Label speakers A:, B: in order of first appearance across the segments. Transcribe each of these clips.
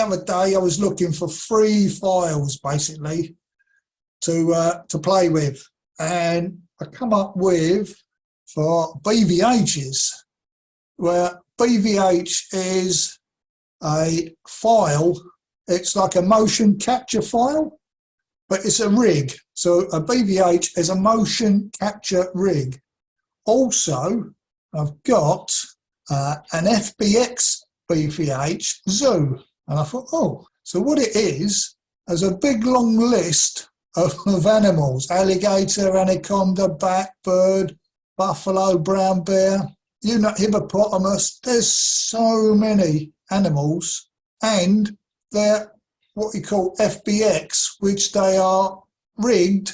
A: other day I was looking for free files basically to play with, and I come up with for BVHs, where BVH is a file. It's like a motion capture file, but it's a rig. So a BVH is a motion capture rig. Also, I've got an FBX BVH Zoo. And I thought, oh, so what it is, there's a big long list of animals: alligator, anaconda, blackbird, buffalo, brown bear, you know, hippopotamus. There's so many animals, and they're what we call FBX, which they are rigged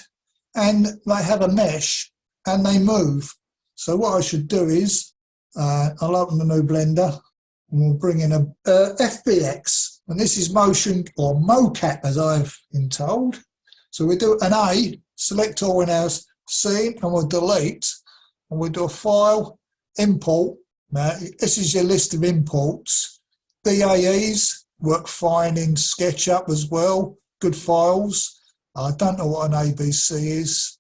A: and they have a mesh and they move. So what I should do is, I'll open the new Blender and we'll bring in a FBX, and this is motion or mocap as I've been told. So we do an A, select all in our scene, and we'll delete, and we'll do a file, import. Now this is your list of imports. BAEs work fine in SketchUp as well, good files. I don't know what an ABC is.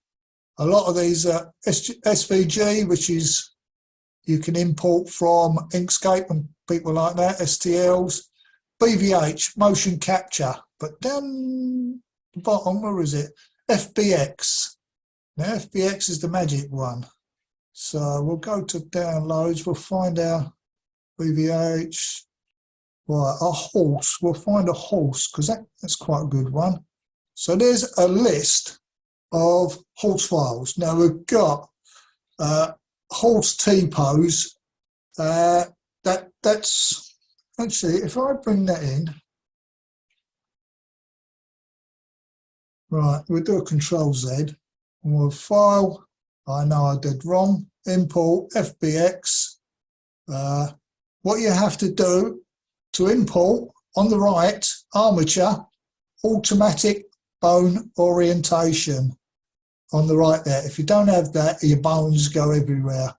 A: A lot of these are SVG, which is you can import from Inkscape and people like that, STLs. BVH, motion capture, but down the bottom, where is it? FBX. Now FBX is the magic one. So we'll go to downloads, we'll find our BVH. Right, a horse, we'll find a horse, because that's quite a good one. So there's a list of horse files. Now we've got horse T-pose. That's actually, if I bring that in, right, we'll do a Control Z and we'll file. I know I did wrong. Import FBX. What you have to do to import, on the right, armature, automatic bone orientation on the right there. If you don't have that, your bones go everywhere.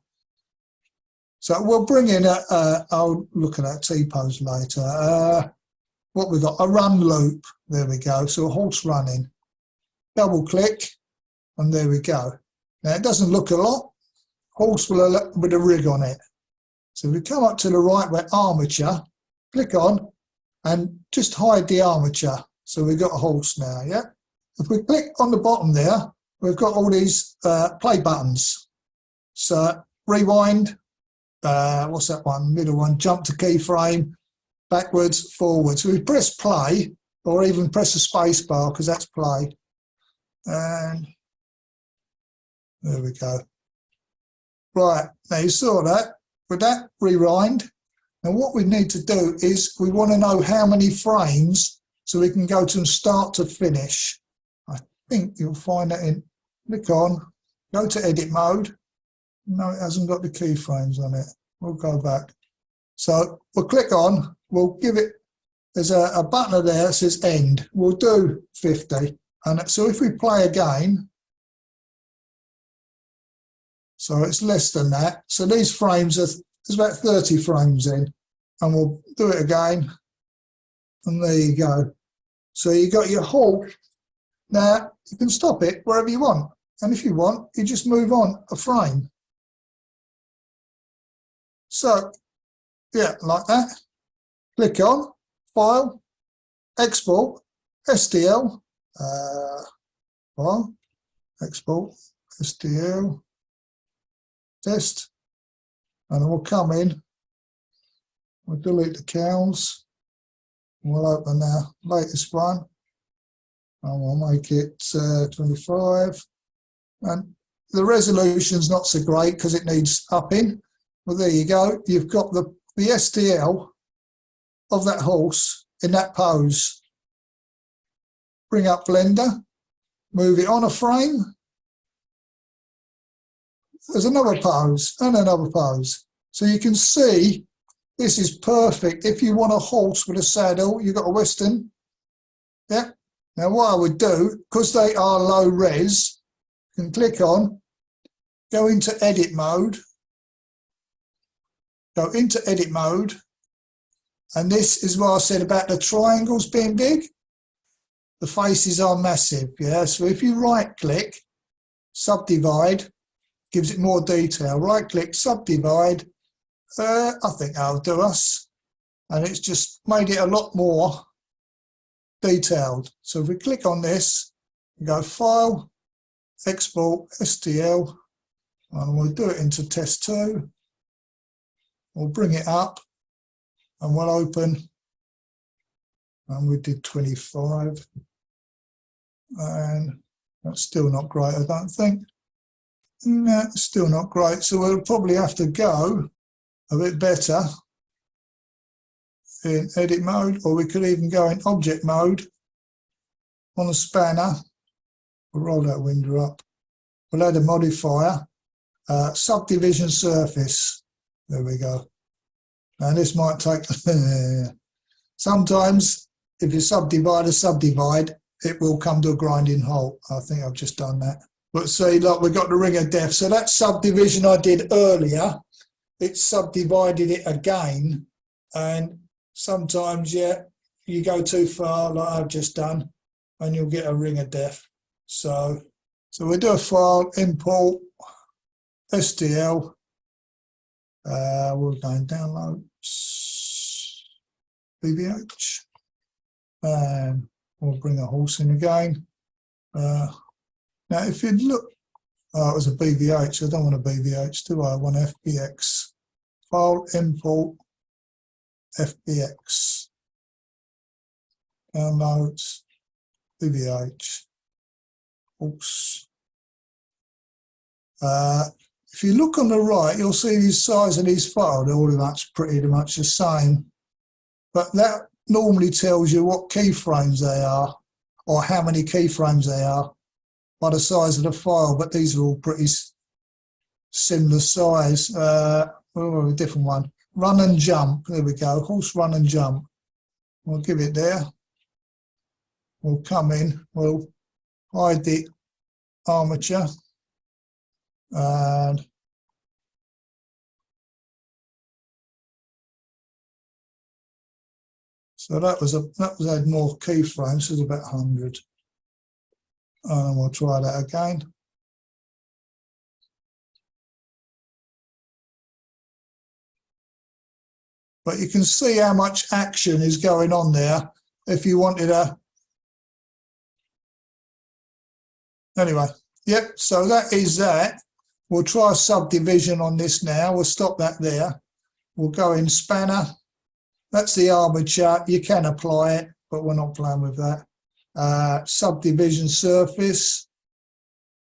A: So we'll bring in I'll look at that T-pose later. What we've got, a run loop. There we go. So a horse running. Double click, and there we go. Now it doesn't look a lot. Horse with a rig on it. So we come up to the right where armature, click on, and just hide the armature. So we've got a horse now, yeah? If we click on the bottom there, we've got all these play buttons. So rewind, what's that one, middle one, jump to keyframe, backwards, forward. So we press play, or even press the space bar, because that's play. And there we go. Right, now you saw that. With that, rewind. And what we need to do is we want to know how many frames so we can go to start to finish. I think you'll find that in, click on, go to edit mode. No, it hasn't got the keyframes on it. We'll go back. So we'll click on, we'll give it, there's a button there that says end. We'll do 50. And so if we play again, so it's less than that. So these frames are, there's about 30 frames in, and we'll do it again. And there you go. So you got your horse. Now you can stop it wherever you want. And if you want, you just move on a frame. So yeah, like that. Click on, file, export, STL, file, export, STL, test, and we'll come in, we'll delete the cows, we'll open our latest one, and we'll make it 25, and the resolution's not so great because it needs upping. Well, there you go, you've got the STL of that horse in that pose. Bring up Blender, move it on a frame. There's another pose and another pose. So you can see this is perfect. If you want a horse with a saddle, you've got a Western. Yeah. Now what I would do, because they are low res, you can click on, go into edit mode, And this is what I said about the triangles being big. The faces are massive, yeah? So if you right-click, subdivide, gives it more detail. Right-click, subdivide, I think that'll do us. And it's just made it a lot more detailed. So if we click on this, we go File, Export, STL, and we'll do it into test 2. We'll bring it up and we'll open, and we did 25, and that's still not great, I don't think. No, still not great, so we'll probably have to go a bit better in edit mode, or we could even go in object mode on a spanner. We'll roll that window up. We'll add a modifier, subdivision surface. There we go. And this might take, sometimes if you subdivide a subdivide, it will come to a grinding halt. I think I've just done that. But see, look, we've got the ring of death. So that subdivision I did earlier, it subdivided it again. And sometimes, yeah, you go too far, like I've just done, and you'll get a ring of death. So we'll do a file, import, STL, we're going downloads, BVH, and we'll bring a horse in again. Now, if you look, it was a BVH, I don't want a BVH, do I? I want FBX. File, import, FBX, downloads, BVH, horse. If you look on the right, you'll see the size of these files, they're all that's pretty much the same. But that normally tells you what keyframes they are, or how many keyframes they are, by the size of the file. But these are all pretty similar size. Oh, a different one. Run and jump. There we go. Horse run and jump. We'll give it there. We'll come in. We'll hide the armature. And so that was had more keyframes, so it's about 100. And we'll try that again. But you can see how much action is going on there if you wanted a... Anyway, yep, so that is that. We'll try a subdivision on this now. We'll stop that there. We'll go in spanner. That's the armature. You can apply it, but we're not playing with that. Subdivision surface.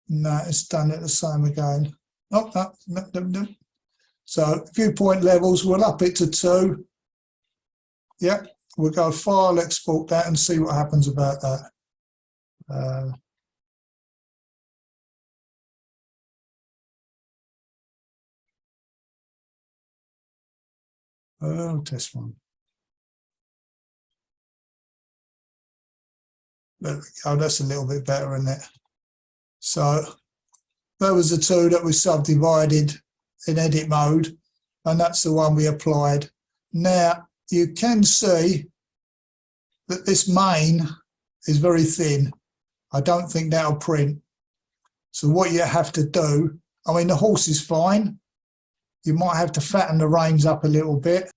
A: No, it's done it the same again. No. So viewpoint levels, we'll up it to 2. Yep, we'll go file, export that and see what happens about that. Test one. There we go, that's a little bit better, isn't it? So that was the 2 that we subdivided in edit mode, and that's the one we applied. Now you can see that this main is very thin. I don't think that'll print. So what you have to do, I mean, the horse is fine. You might have to fatten the reins up a little bit.